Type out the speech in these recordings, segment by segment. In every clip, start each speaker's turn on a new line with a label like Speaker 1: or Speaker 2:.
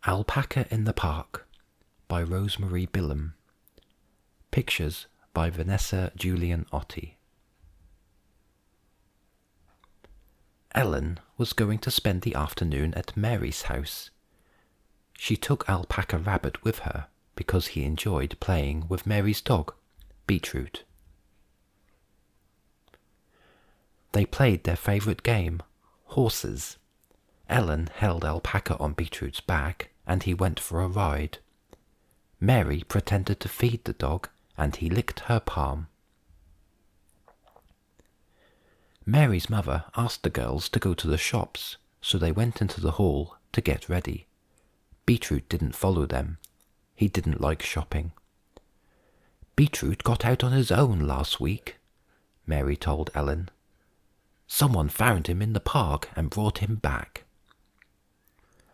Speaker 1: Alpaca in the Park by Rosemary Billum. Pictures by Vanessa Julian Otti. Ellen was going to spend the afternoon at Mary's house. She took Alpaca Rabbit with her because he enjoyed playing with Mary's dog, Beetroot. They played their favourite game, horses. Ellen held Alpaca on Beetroot's back and he went for a ride. Mary pretended to feed the dog and he licked her palm. Mary's mother asked the girls to go to the shops, so they went into the hall to get ready. Beetroot didn't follow them. He didn't like shopping. "Beetroot got out on his own last week," Mary told Ellen. "Someone found him in the park and brought him back."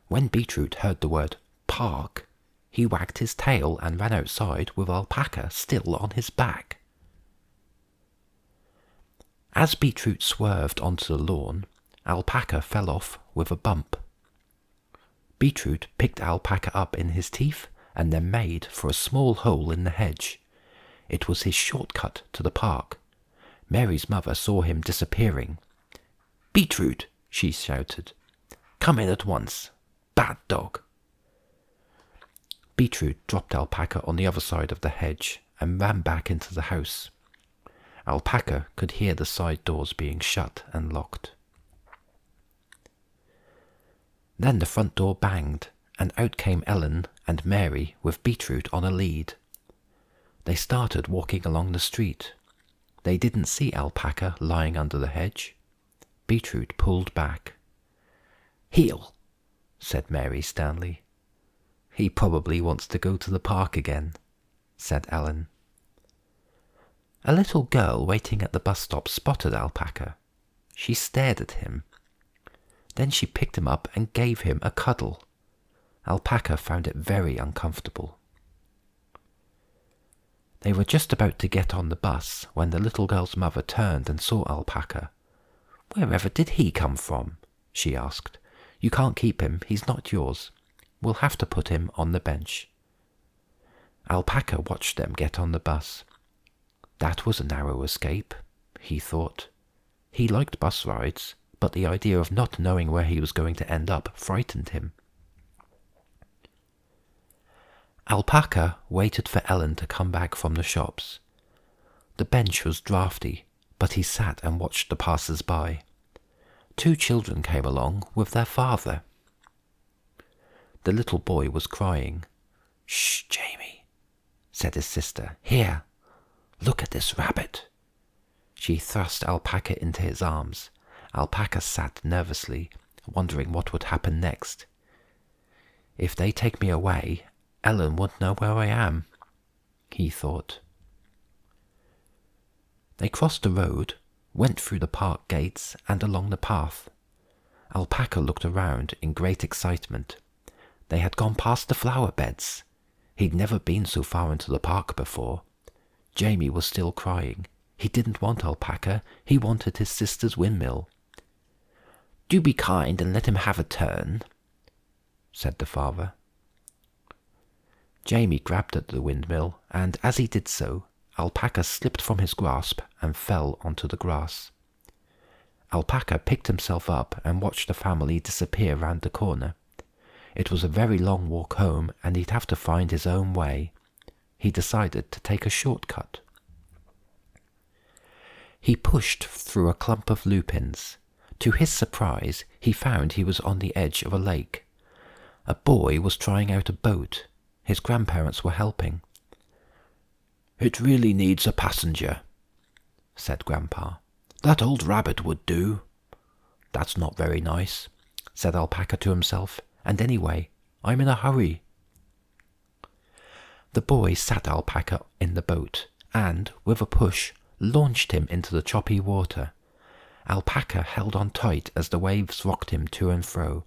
Speaker 1: When Beetroot heard the word park, he wagged his tail and ran outside with Alpaca still on his back. As Beetroot swerved onto the lawn, Alpaca fell off with a bump. Beetroot picked Alpaca up in his teeth and then made for a small hole in the hedge. It was his shortcut to the park. Mary's mother saw him disappearing. "Beetroot," she shouted, "come in at once. Bad dog." Beetroot dropped Alpaca on the other side of the hedge and ran back into the house. Alpaca could hear the side doors being shut and locked. Then the front door banged, and out came Ellen and Mary with Beetroot on a lead. They started walking along the street. They didn't see Alpaca lying under the hedge. Beetroot pulled back. "Heel," said Mary sternly. "He probably wants to go to the park again," said Ellen. A little girl waiting at the bus stop spotted Alpaca. She stared at him. Then she picked him up and gave him a cuddle. Alpaca found it very uncomfortable. They were just about to get on the bus when the little girl's mother turned and saw Alpaca. "Wherever did he come from?" she asked. "You can't keep him, he's not yours. We'll have to put him on the bench." Alpaca watched them get on the bus. That was a narrow escape, he thought. He liked bus rides, but the idea of not knowing where he was going to end up frightened him. Alpaca waited for Ellen to come back from the shops. The bench was draughty, but he sat and watched the passers-by. 2 children came along with their father. The little boy was crying. "Shh, Jamie," said his sister. "Here, look at this rabbit." She thrust Alpaca into his arms. Alpaca sat nervously, wondering what would happen next. "If they take me away, Ellen won't know where I am," he thought. They crossed the road, went through the park gates and along the path. Alpaca looked around in great excitement. They had gone past the flower beds. He'd never been so far into the park before. Jamie was still crying. He didn't want Alpaca, he wanted his sister's windmill. "Do be kind and let him have a turn," said the father. Jamie grabbed at the windmill, and as he did so, Alpaca slipped from his grasp and fell onto the grass. Alpaca picked himself up and watched the family disappear round the corner. It was a very long walk home, and he'd have to find his own way. He decided to take a shortcut. He pushed through a clump of lupins. To his surprise, he found he was on the edge of a lake. A boy was trying out a boat. His grandparents were helping. "It really needs a passenger," said Grandpa. "That old rabbit would do." "That's not very nice," said Alpaca to himself, "and anyway, I'm in a hurry." The boy sat Alpaca in the boat and, with a push, launched him into the choppy water. Alpaca held on tight as the waves rocked him to and fro.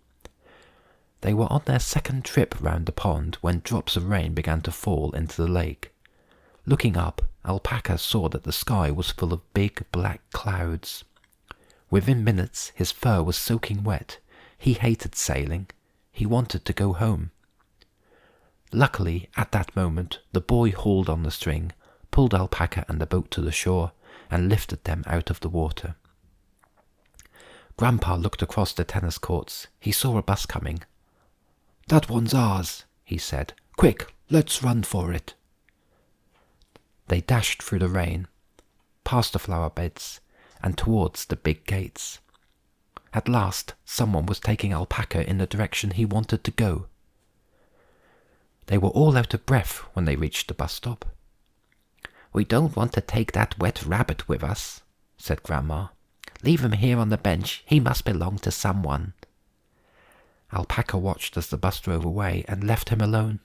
Speaker 1: They were on their second trip round the pond when drops of rain began to fall into the lake. Looking up, Alpaca saw that the sky was full of big black clouds. Within minutes his fur was soaking wet. He hated sailing. He wanted to go home. Luckily, at that moment, the boy hauled on the string, pulled Alpaca and the boat to the shore, and lifted them out of the water. Grandpa looked across the tennis courts. He saw a bus coming. "That one's ours," he said. "Quick, let's run for it." They dashed through the rain, past the flower beds, and towards the big gates. At last, someone was taking Alpaca in the direction he wanted to go. They were all out of breath when they reached the bus stop. "We don't want to take that wet rabbit with us," said Grandma. "Leave him here on the bench. He must belong to someone." Alpaca watched as the bus drove away and left him alone.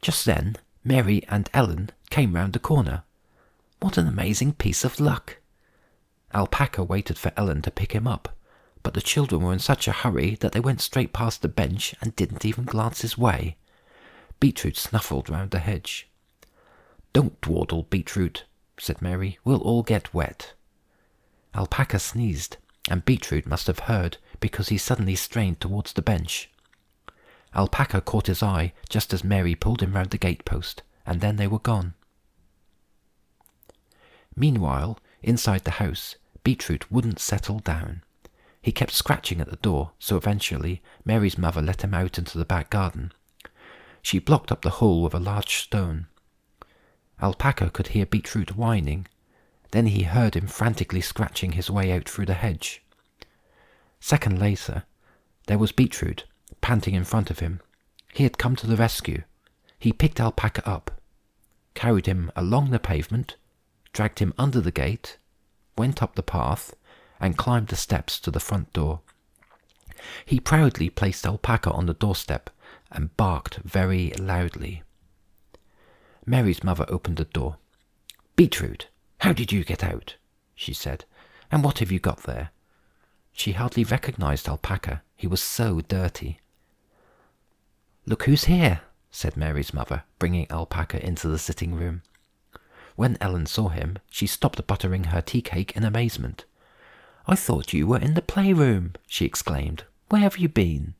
Speaker 1: Just then, Mary and Ellen came round the corner. What an amazing piece of luck! Alpaca waited for Ellen to pick him up, but the children were in such a hurry that they went straight past the bench and didn't even glance his way. Beetroot snuffled round the hedge. "Don't dawdle, Beetroot," said Mary. "We'll all get wet." Alpaca sneezed, and Beetroot must have heard, because he suddenly strained towards the bench. Alpaca caught his eye just as Mary pulled him round the gate-post, and then they were gone. Meanwhile, inside the house, Beetroot wouldn't settle down. He kept scratching at the door, so eventually Mary's mother let him out into the back garden. She blocked up the hole with a large stone. Alpaca could hear Beetroot whining. Then he heard him frantically scratching his way out through the hedge. Second later, there was Beetroot, panting in front of him. He had come to the rescue. He picked Alpaca up, carried him along the pavement, dragged him under the gate, went up the path, and climbed the steps to the front door. He proudly placed Alpaca on the doorstep and barked very loudly. Mary's mother opened the door. "Beetroot, how did you get out?" she said. "And what have you got there?" She hardly recognized Alpaca. He was so dirty. "Look who's here," said Mary's mother, bringing Alpaca into the sitting room. When Ellen saw him, she stopped buttering her tea cake in amazement. "I thought you were in the playroom," she exclaimed. "Where have you been?"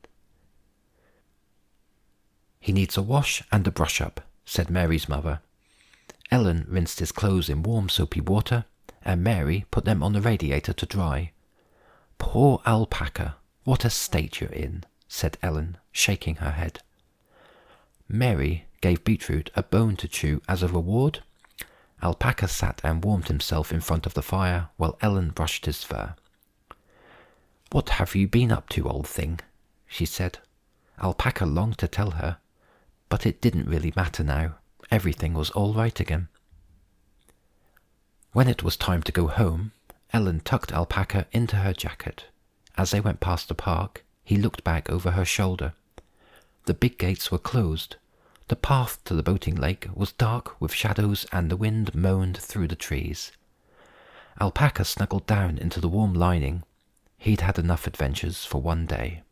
Speaker 1: "He needs a wash and a brush-up," said Mary's mother. Ellen rinsed his clothes in warm soapy water, and Mary put them on the radiator to dry. "Poor Alpaca, what a state you're in," said Ellen, shaking her head. Mary gave Beetroot a bone to chew as a reward. Alpaca sat and warmed himself in front of the fire while Ellen brushed his fur. "What have you been up to, old thing?" she said. Alpaca longed to tell her, but it didn't really matter now. Everything was all right again. When it was time to go home, Ellen tucked Alpaca into her jacket. As they went past the park, he looked back over her shoulder. The big gates were closed. The path to the boating lake was dark with shadows and the wind moaned through the trees. Alpaca snuggled down into the warm lining. He'd had enough adventures for one day.